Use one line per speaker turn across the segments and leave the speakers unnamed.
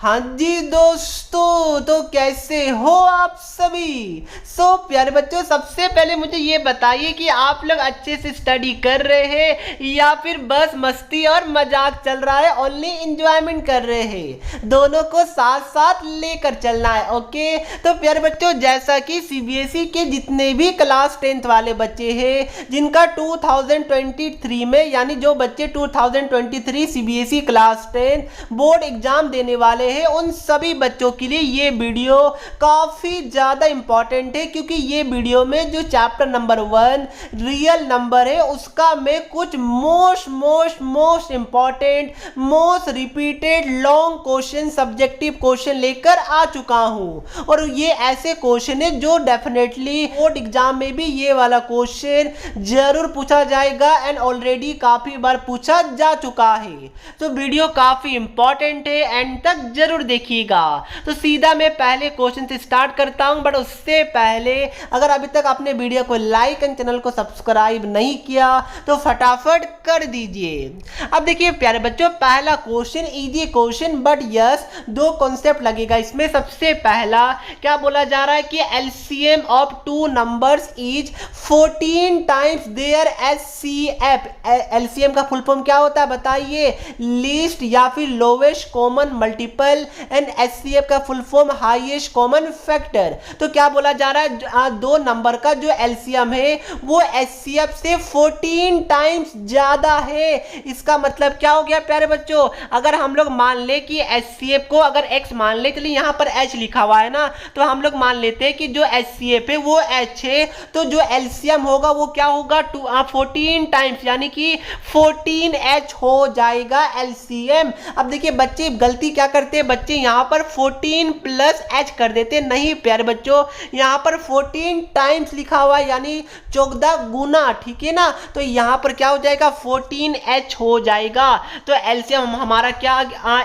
हाँ जी दोस्तों, तो कैसे हो आप सभी। प्यारे बच्चों, सबसे पहले मुझे ये बताइए कि आप लोग अच्छे से स्टडी कर रहे हैं या फिर बस मस्ती और मजाक चल रहा है, ओनली इंजॉयमेंट कर रहे हैं। दोनों को साथ साथ लेकर चलना है। ओके, तो प्यारे बच्चों, जैसा कि सीबीएसई के जितने भी क्लास 10th वाले बच्चे हैं जिनका 2023 में, यानी जो बच्चे 2023 सीबीएसई क्लास 10 बोर्ड एग्जाम देने वाले हैं, उन सभी बच्चों के लिए ये वीडियो काफी ज्यादा इंपॉर्टेंट है, क्योंकि ये वीडियो में जो चैप्टर नंबर 1 रियल नंबर है उसका मैं कुछ most important, most repeated long question, subjective question लेकर आ चुका हूं। और ये ऐसे क्वेश्चन है जो डेफिनेटली बोर्ड एग्जाम में भी ये वाला क्वेश्चन जरूर पूछा जाएगा एंड ऑलरेडी काफी बार पूछा जा चुका है। तो वीडियो काफी इंपॉर्टेंट है, एंड तक जरूर देखिएगा। तो सीधा मैं पहले क्वेश्चन से स्टार्ट करता हूं, बट उससे पहले अगर अभी तक आपने वीडियो को लाइक एंड चैनल को सब्सक्राइब नहीं किया तो फटाफट कर दीजिए। अब देखिए प्यारे बच्चों, पहला question easy question, but yes दो कॉन्सेप्ट लगेगा इसमें। सबसे पहला क्या बोला जा रहा है कि LCM of two numbers is 14 times their HCF. LCM का फुल फॉर्म क्या होता है बताइए? लीस्ट या फिर lowest common multiple, and HCF का full form highest common factor. तो क्या बोला जा रहा है, दो नंबर का जो एलसीएम है वो एचसीएफ से 14 टाइम्स ज्यादा है। इसका मतलब क्या हो गया प्यारे बच्चों? अगर हम लोग मान ले कि एचसीएफ को अगर x मान ले, चलिए यहाँ पर h लिखा हुआ है ना, तो हम लोग मान लेते हैं कि जो एचसीएफ है वो h है, तो जो एलसीएम होगा वो क्या होगा? 14 टाइम्स, यानी कि 14h हो जाएगा एलसीएम। अब देखिए बच्चे गलती क्या करते हैं, बच्चे यहाँ पर 14 प्लस h कर देते। नहीं प्यारे बच्चों, यहाँ पर 14 टाइम्स लिखा हुआ है, यानी 14 गुना, ठीक है ना। तो यहाँ पर क्या हो जाएगा? 14h हो जाएगा। तो एलसीएम हमारा क्या,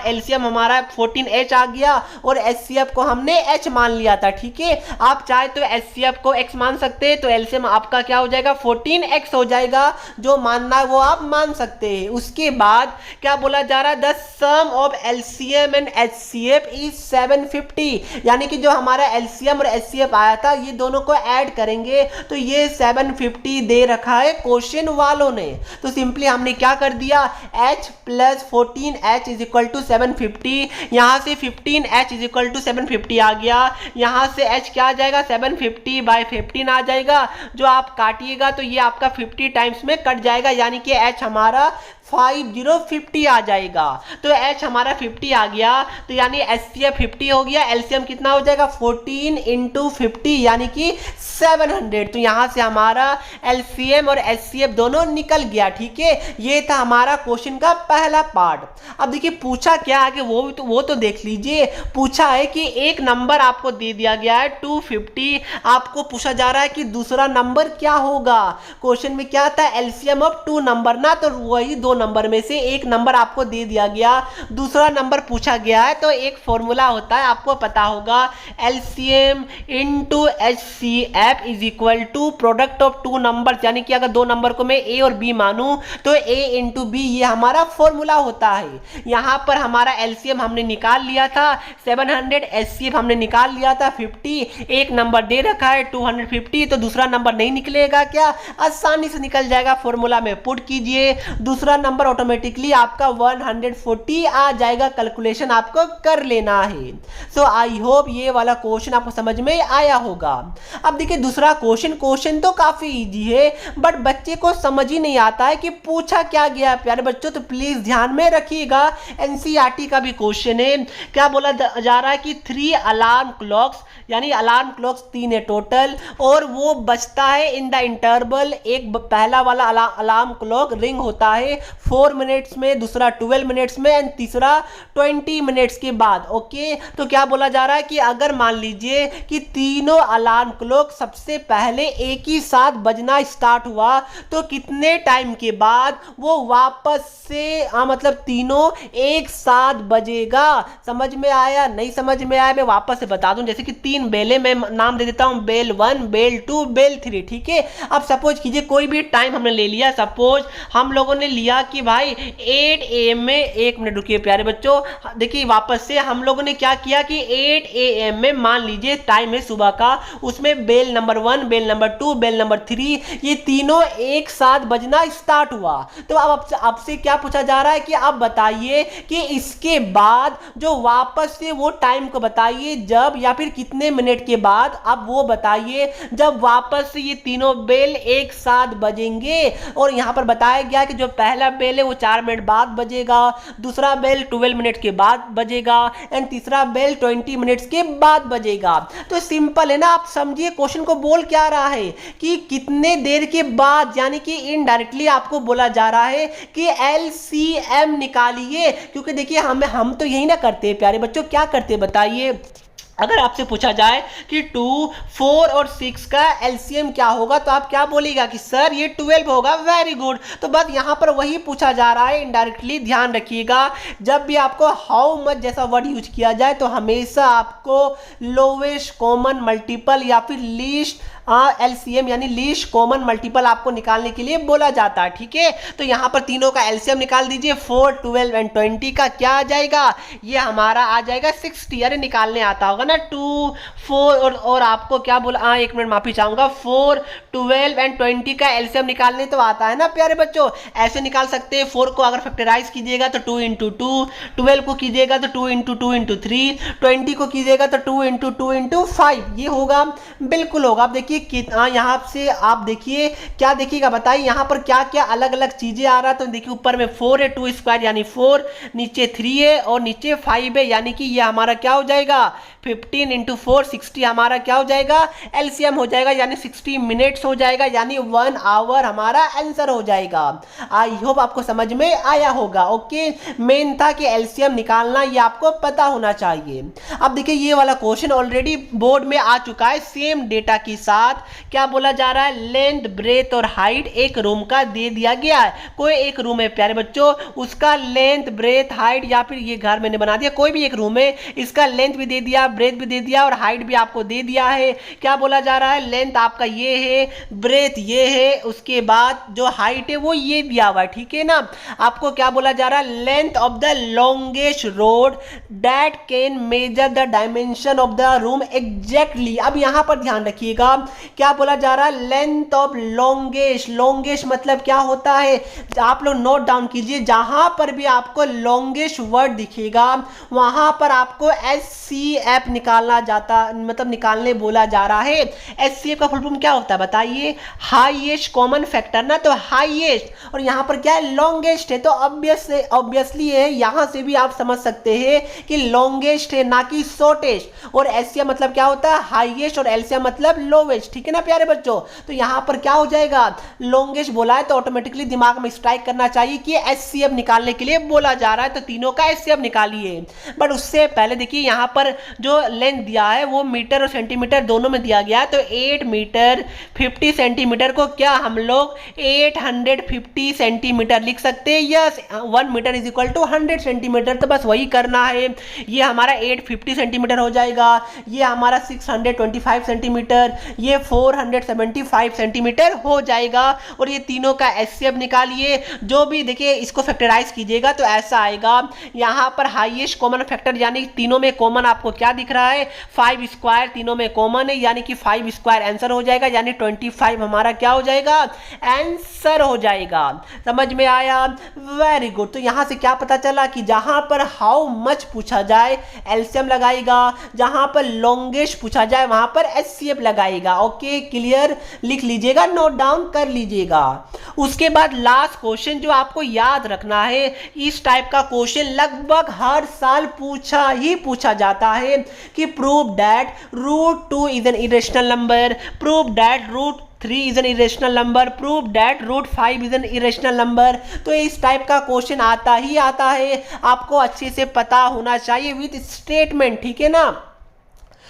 एलसीएम हमारा 14h आ गया, और एचसीएफ को हमने h मान लिया था, ठीक है। आप चाहे तो एचसीएफ को x मान सकते हैं, तो एलसीएम आपका क्या हो जाएगा? 14x हो जाएगा। जो मानना है वो आप मान सकते हैं। उसके बाद क्या बोला जा रहा है? The sum of LCM and HCF is 750, यानी कि जो हमारा एलसीएम और एचसीएफ आया था ये दोनों को ऐड करेंगे तो ये 750 दे रखा है क्वेश्चन वालों ने। तो सिंपली हमने क्या कर दिया, h plus 14h is equal to 750, यहाँ से 15h इज इक्वल टू 750 आ गया। यहाँ से h क्या आ जाएगा? 750 बाई 15 आ जाएगा। जो आप काटिएगा तो ये आपका 50 टाइम्स में कट जाएगा, यानी कि h हमारा 50 आ जाएगा। तो h हमारा 50 आ गया, तो यानी एचसीएफ 50 हो गया। एलसीएम कितना हो जाएगा? 14 इंटू 50, यानी कि 700। तो यहाँ से हमारा एलसीएम और एचसीएफ दोनों निकल गया, ठीक है। ये था हमारा क्वेश्चन का पहला पार्ट। अब देखिए पूछा क्या आगे वो तो देख लीजिए। पूछा है कि एक नंबर आपको दे दिया गया है 250, आपको पूछा जा रहा है कि दूसरा नंबर क्या होगा। क्वेश्चन में क्या था? एलसीएम ऑफ टू नंबर ना, तो वही दो नंबर में से एक नंबर आपको दे दिया गया, दूसरा नंबर पूछा गया है। तो एक फॉर्मूला होता है, आपको पता होगा, LCM into HCF is equal to product of two numbers, यानी कि अगर दो नंबर को मैं ए और बी मानूं तो ए इंटू बी, ये हमारा फॉर्मूला होता है। यहां पर हमारा एलसीएम हमने निकाल लिया था 700, एचसीएफ हमने निकाल लिया था 50। एक नंबर दे रखा है 250, तो दूसरा नंबर नहीं निकलेगा क्या? आसानी से निकल जाएगा। फॉर्मूला में पुट कीजिए, दूसरा नंबर ऑटोमेटिकली आपका 140 आ जाएगा। कैलकुलेशन आपको कर लेना है। सो आई होप ये वाला क्वेश्चन आपको समझ में आया होगा। अब देखिए दूसरा क्वेश्चन तो काफी इजी है, बट बच्चे को समझ ही नहीं आता है कि पूछा क्या गया। प्यारे बच्चों तो प्लीज ध्यान में रखिएगा, एनसीईआरटी का भी क्वेश्चन है। क्या बोला जा रहा है कि 3 अलार्म क्लॉक्स, यानी अलार्म क्लॉक्स 3 है टोटल, और वो बजता है इन द इंटरवल। एक पहला वाला अलार्म क्लॉक रिंग होता है 4 मिनट्स में, दूसरा 12 मिनट्स में, एंड तीसरा 20 मिनट्स के बाद। ओके, तो क्या बोला जा रहा है कि अगर मान लीजिए कि तीनों अलार्म क्लॉक सबसे पहले एक ही साथ बजना स्टार्ट हुआ, तो कितने टाइम के बाद वो वापस से मतलब तीनों एक साथ बजेगा। समझ में आया? नहीं समझ में आया मैं वापस से बता दूं। जैसे कि 3 बेलें, मैं नाम दे देता हूं, बेल 1, बेल 2, बेल 3, ठीक है। अब सपोज कीजिए कोई भी टाइम हमने ले लिया, सपोज हम लोगों ने लिया कि भाई 8 AM में, एक मिनट रुकिए प्यारे बच्चों, देखिए वापस से हम लोगों ने क्या किया कि 8 AM में मान लीजिए टाइम है सुबह का, उसमें bell number 1, bell number 2, bell number 3 ये तीनों एक साथ बजना स्टार्ट हुआ। तो अब आपसे क्या पूछा जा रहा है कि आप बताइए कि इसके बाद जो वापस से वो टाइम को बताइए जब, या फिर कितने मिनट के बाद, आप वो बताइए जब वापस से ये तीनों बेल एक साथ बजेंगे। और यहां पर बताया गया कि जो पहला बेल है वो 4 मिनट बाद बजेगा, दूसरा बेल 12 मिनट के बाद बजेगा एंड तीसरा बेल 20 मिनट्स के बाद बजेगा। तो सिंपल है ना, आप समझिए क्वेश्चन को बोल क्या रहा है कि कितने देर के बाद, यानी कि इनडायरेक्टली आपको बोला जा रहा है कि एलसीएम निकालिए। क्योंकि देखिए हम तो यही ना करते प्यारे बच्चों, क्या करते बताइए, अगर आपसे पूछा जाए कि 2, 4 और 6 का एलसीएम क्या होगा तो आप क्या बोलेगा कि सर ये 12 होगा। Very good. तो बस यहां पर वही पूछा जा रहा है इनडायरेक्टली। ध्यान रखिएगा जब भी आपको हाउ मच जैसा वर्ड यूज किया जाए तो हमेशा आपको लोवेस्ट कॉमन मल्टीपल या फिर लीस्ट एलसीएम यानी लीस्ट कॉमन मल्टीपल आपको निकालने के लिए बोला जाता है। ठीक है, तो यहां पर तीनों का एलसीएम निकाल दीजिए। 4, 12 एंड 20 का क्या आ जाएगा, ये हमारा आ जाएगा 60। अरे निकालने आता होगा ना, 2, 4 और आपको क्या बोला, एक मिनट माफी चाहूंगा, 4, 12 एंड 20 का एलसीएम निकालने तो आता है ना प्यारे बच्चों। ऐसे निकाल सकते हैं, 4 को अगर फैक्टराइज कीजिएगा तो 2 × 2, 12 को कीजिएगा तो 2 × 2 × 3, 20 को कीजिएगा तो 2 × 2 × 5। ये होगा, बिल्कुल होगा। आप देखिए यहाँ से आप देखिए क्या देखिएगा बताइए, यहाँ पर क्या क्या अलग अलग चीजें आ रहा है। तो देखिए ऊपर में 4 है, 2 स्क्वायर यानी 4, नीचे 3 है और नीचे 5 है, यानी कि ये हमारा क्या हो जाएगा 15 × 4 60 हमारा क्या हो जाएगा एलसीएम हो जाएगा, यानी 60 मिनट्स हो जाएगा, यानी 1 आवर हमारा आंसर हो जाएगा। आई होप आपको समझ में आया होगा। ओके, मेन था कि एलसीएम निकालना, ये आपको पता होना चाहिए। अब देखिए ये वाला क्वेश्चन ऑलरेडी बोर्ड में आ चुका है सेम डेटा के साथ। क्या बोला जा रहा है, लेंथ, ब्रेथ और हाइट एक रूम का दे दिया गया है। कोई एक रूम है प्यारे बच्चों, उसका लेंथ, ब्रेथ, हाइट, या फिर ये घर मैंने बना दिया, कोई भी एक रूम है, इसका लेंथ भी दे दिया, ब्रेथ भी दे दिया और हाइट भी आपको दे दिया है। क्या बोला जा रहा है, लेंथ आपका ये है, ब्रेथ ये है, उसके बाद जो हाइट है वो ये दिया हुआ है। ठीक है ना, आपको क्या बोला जा रहा है, length of the longest road that can measure the dimension of the room exactly. अब यहां पर ध्यान रखिएगा क्या बोला जा रहा है, लेंथ ऑफ लॉन्गेस्ट। लॉन्गेस्ट मतलब क्या होता है, आप लोग नोट डाउन कीजिए, जहां पर भी आपको लॉन्गेस्ट वर्ड दिखेगा वहां पर आपको एचसीएफ निकालना जाता, मतलब निकालने बोला जा रहा है। एचसीएफ का फुल फॉर्म क्या होता है बताइए, हाईएस्ट कॉमन फैक्टर ना, तो हाईएस्ट, और यहां पर क्या है लॉन्गेस्ट है, तो ऑब्वियसली है, यहां से भी आप समझ सकते हैं कि लॉन्गेस्ट है ना कि शॉर्टेस्ट। और एचसीएफ मतलब क्या होता है हाईएस्ट और एलसीएफ मतलब लोवेस्ट। ठीक है ना प्यारे बच्चों, तो यहां पर क्या हो जाएगा, लॉन्गेस्ट बोला है तो ऑटोमेटिकली दिमाग में स्ट्राइक करना चाहिए कि एचसीएफ निकालने के लिए बोला जा रहा है, तो तीनों का एचसीएफ निकालिए। बट उससे पहले देखिए यहां पर जो लेंथ दिया है वो मीटर और सेंटीमीटर दोनों में दिया गया है, तो 8 मीटर 50 सेंटीमीटर को क्या हम लोग 850 सेंटीमीटर लिख सकते हैं। Yes, 1 metre is equal to 100 centimetre, तो बस वही करना है। ये हमारा 850 सेंटीमीटर हो जाएगा, ये हमारा 625 सेंटीमीटर, ये 475 सेंटीमीटर हो जाएगा। और ये तीनों का एचसीएफ निकालिए। जो भी देखिए इसको फैक्टराइज कीजिएगा तो ऐसा आएगा, यहां पर हाईएस्ट कॉमन फैक्टर यानी तीनों में कॉमन आपको क्या दिख रहा है 5 स्क्वायर, तीनों में कॉमन है यानी कि 5 स्क्वायर आंसर हो जाएगा, यानी 25 हमारा क्या हो जाएगा आंसर हो जाएगा। समझ में आया, वेरी गुड। तो यहां से क्या पता चला कि जहां पर हाउ मच पूछा जाए एलसीएम लगाएगा, जहां पर लॉन्गेस्ट पूछा जाए वहां पर एचसीएफ लगाएगा। ओके, क्लियर, लिख लीजिएगा, नोट डाउन कर लीजिएगा। उसके बाद लास्ट क्वेश्चन जो आपको याद रखना है, इस टाइप का क्वेश्चन लगभग हर साल पूछा जाता है कि prove that √2 is an irrational number, prove that √3 is an irrational number, prove that √5 is an irrational number. तो इस टाइप का क्वेश्चन आता ही आता है, आपको अच्छे से पता होना चाहिए विथ स्टेटमेंट। ठीक है ना,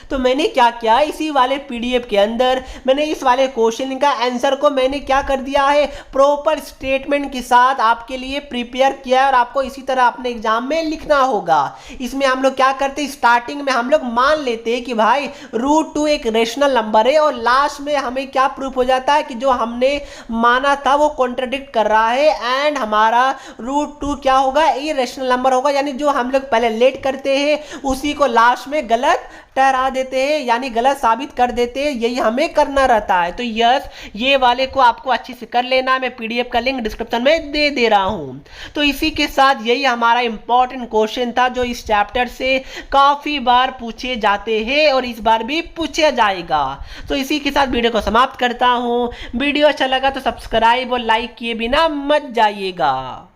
तो मैंने क्या किया, इसी वाले पीडीएफ के अंदर मैंने इस वाले क्वेश्चन का आंसर को मैंने क्या कर दिया है, प्रॉपर स्टेटमेंट के साथ आपके लिए प्रिपेयर किया है और आपको इसी तरह अपने एग्जाम में लिखना होगा। इसमें हम लोग क्या करते हैं, स्टार्टिंग में हम लोग मान लेते हैं कि भाई √2 एक रेशनल नंबर है और लास्ट में हमें क्या प्रूफ हो जाता है कि जो हमने माना था वो कॉन्ट्रडिक्ट कर रहा है एंड हमारा √2 क्या होगा, इरेशनल नंबर होगा। यानी जो हम लोग पहले लेट करते हैं उसी को लास्ट में गलत ठहरा देते हैं, यानी गलत साबित कर देते हैं। यही हमें करना रहता है। तो यस, ये वाले को आपको अच्छे से कर लेना। मैं पीडीएफ का लिंक डिस्क्रिप्शन में दे रहा हूं। तो इसी के साथ यही हमारा इंपॉर्टेंट क्वेश्चन था जो इस चैप्टर से काफी बार पूछे जाते हैं और इस बार भी पूछा जाएगा। तो इसी के साथ वीडियो को समाप्त करता हूं। वीडियो अच्छा लगा तो सब्सक्राइब और लाइक किए बिना मत जाइएगा।